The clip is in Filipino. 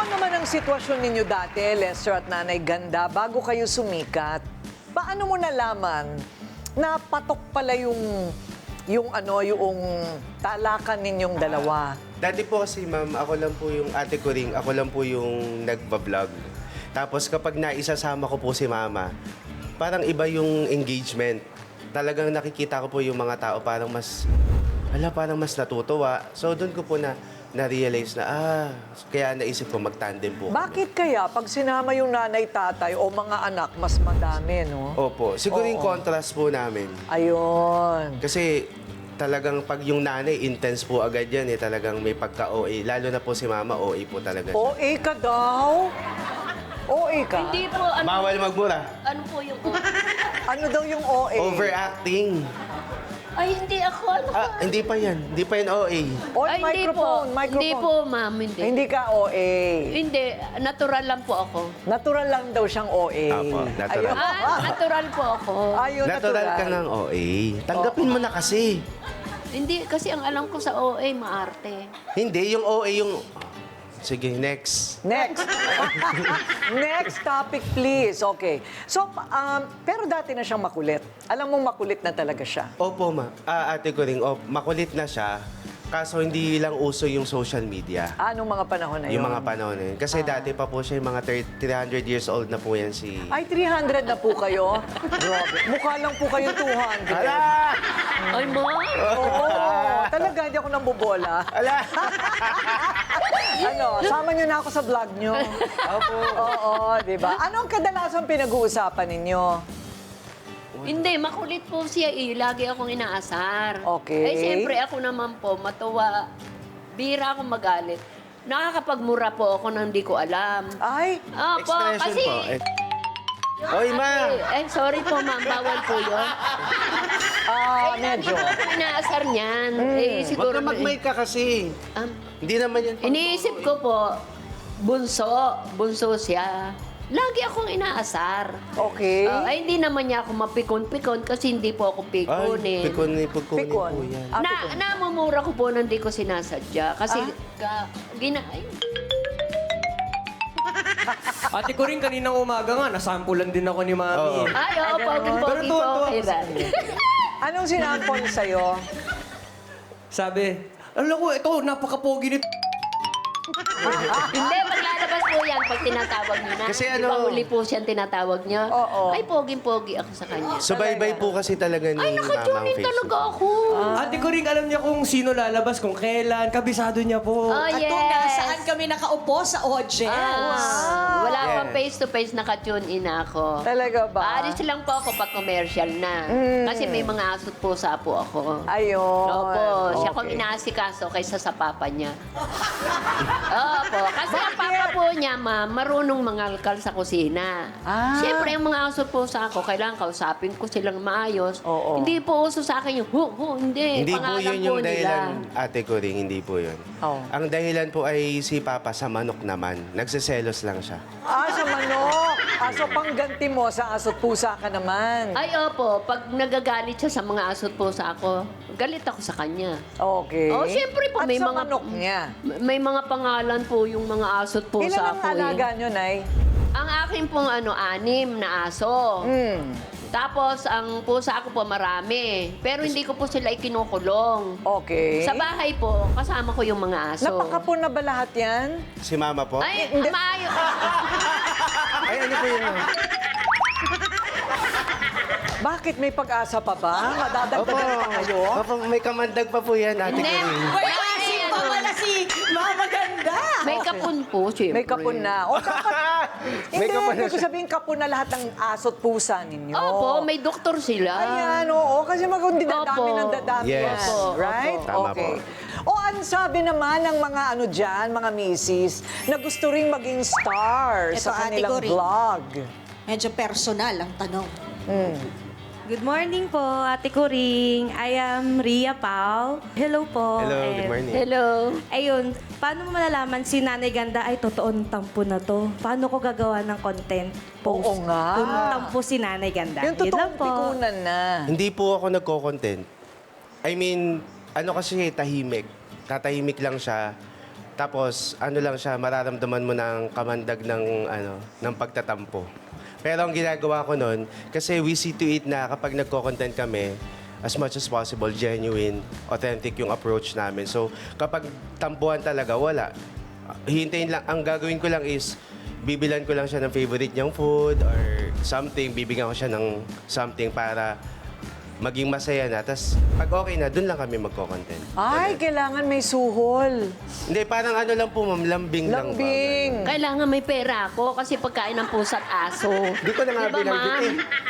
naman ang sitwasyon ninyo dati, Lester at Nanay Ganda, bago kayo sumikat? Paano mo nalaman na patok pala yung talakan ninyong dalawa? Dati po kasi, ma'am, ako lang po yung ate ko ring, ako lang po yung nagbablog. Tapos kapag naisasama ko po si mama, parang iba yung engagement. Talagang nakikita ko po yung mga tao parang mas natutuwa. So doon ko po na-realize na, kaya naisip ko mag-tandem po. Bakit kaya pag sinama yung nanay, tatay o mga anak, mas madami, no? Opo. Siguro yung contrast po namin. Ayun. Kasi talagang pag yung nanay, intense po agad yan eh. Talagang may pagka-OA. Lalo na po si mama, OA po talaga siya. OA ka daw? OA ka? Hindi po, ano, Bawal magmura. ano po yung... Ano daw yung OA? Overacting. Ay, hindi ako. Ano po? Hindi pa yan. Hindi pa yan OA. Oy, Ay, hindi po. microphone. Hindi po, ma'am. Hindi. Hindi ka OA. Hindi. Natural lang po ako. Natural lang daw siyang OA. Apo, natural. Ayun. Natural po ako. Ayun, Natural ka ng OA. Tanggapin mo na kasi. Hindi, kasi ang alam ko sa OA, maarte. Hindi, yung OA yung... Sige, next. Next. Next topic, please. Okay. So, pero dati na siyang makulit. Alam mo, makulit na talaga siya. Opo, ma. Ate ko rin, makulit na siya. Kaso hindi lang uso yung social media. Anong mga panahon na yun? Yung mga panahon na yun. Kasi dati pa po siya, yung mga 300 years old na po yan si... Ay, 300 na po kayo? Grabe. Mukha lang po kayo 200. Ala! Ay, ma'am. Oo. Talaga, hindi ako nambobola. Ala! Ano, sama niyo na ako sa vlog niyo. Opo. Oo, di ba? Anong kadalasan pinag-uusapan ninyo? Hindi, makulit po siya eh. Lagi akong inaasar. Okay. Eh, siyempre ako naman po, matuwa. Bira ako magalit. Nakakapagmura po ako nang hindi ko alam. Ay, Opo, Expression kasi... po. Oy, ma! sorry po, ma'am. Bawal po yun. medyo. Lagi po ako inaasar niyan. Eh, Huwag siguro... na mag-mic ka kasi. Hindi naman yan. Iniisip ko po, bunso siya. Lagi akong inaasar. Okay. Ay, hindi naman niya ako mapikon-pikon kasi hindi po ako pikonin. Pikunin po Pikon. yan. Namumura ko po nang hindi ko sinasadya. Kasi, ay, Ate ko rin kaninang umaga nga, nasampulan din ako ni Mami. Oo. ay, oo, pogi-pogi Pero po. tuwa-tuwa Okay, ako sa Anong sinampon sa'yo? Sabi, alam ko, ito, napaka-pogi nito. Hindi, maglalabas po yan pag tinatawag niyo na. Kasi Di ba ano- huli po siyang tinatawag niyo? Oo. Ay, poging-pogi ako sa kanya. Subaybay po kasi talaga ni Ay, Mama ang naka-tune in Facebook. talaga ako. Ate ko rin alam niya kung sino lalabas, kung kailan, kabisado niya po. Oh, At yes. kung nasaan kami nakaupo sa audience. Wala Yeah. pang face-to-face naka-tune in ako. Talaga ba? Aalis lang po ako pag commercial na. Kasi may mga asot pusa po ako. Ayun. Opo, siya kong Okay. inaasikaso kaysa sa papa niya. Opo, kasi ang papa po niya, ma'am, marunong mangalkal sa kusina. Siyempre, yung mga aso po sa ako, kailangan kausapin ko silang maayos. Oo. Hindi po uso sa akin yung, hindi. Hindi po Pangalan yun yung nila. dahilan, ate ko rin, hindi po yun. Oh. Ang dahilan po ay si Papa sa manok naman. Nagsiselos lang siya. Sa manok. So pangganti mo sa aso't pusa ka naman. Ay, opo, pag nagagalit siya sa mga aso po sa ako, galit ako sa kanya. Okay. Oh, siyempre po, At may sa mga... manok niya. May mga pangalan po yung mga aso't po Ilan sa ang ako. alaga nyo, Nay? Ang akin pong 6 na aso. Tapos, ang pusa ako po marami. Pero hindi ko po sila ikinukulong. Okay. Sa bahay po, kasama ko yung mga aso. Napakapon na ba lahat yan? Si Mama po? Ay, Hindi. maayos. Ay, ano po yun? Bakit may pag-asa pa ba? Madadagdagan pa kayo? Opo, may kamandag pa po yan, ate ko rin. Wait, asin pa pala si Mama Ganda. May kapun po, siyempre. May kapon na. O, dapat... May Hindi, kapon na ibig ko siya. sabihin kapon na lahat ng aso't pusa ninyo. Opo, may doktor sila. Ayan, oo. Kasi hindi dadami Opo. ng dadami Yes. yan. Opo, Right? opo. Tama Okay. po. O, ang sabi naman ng mga dyan, mga misis, na gusto ring maging star Ito, sa ate kanilang ko rin. vlog. Medyo personal ang tanong. Good morning po, Ate Kuring. I am Ria Pau. Hello po. Hello, good And- morning. Hello. Ayun, paano mo malalaman si Nanay Ganda ay totoong tampo na to? Paano ko gagawa ng content post? Oo nga. Kung tampo si Nanay Ganda. Yung Yun totoong lang po. pikunan na. Hindi po ako nagko-content. I mean, ano kasi tahimik. Tatahimik lang siya. Tapos, ano lang siya, mararamdaman mo ng kamandag ng pagtatampo. Pero ang ginagawa ko nun, kasi we see to it na kapag nagko-content kami, as much as possible, genuine, authentic yung approach namin. So, kapag tampuhan talaga, wala. Hintayin lang, ang gagawin ko lang is, bibilan ko lang siya ng favorite niyang food or something, bibigyan ko siya ng something para maging masaya na. Tapos, pag okay na, dun lang kami magko-content. Ay, kailangan may suhol. Hindi, parang ano lang po, ma'am, lambing lang. Lambing. Kailangan may pera ako kasi pagkain ng pusa at aso. Di ko na nga Di ba, binanggit ma'am? eh.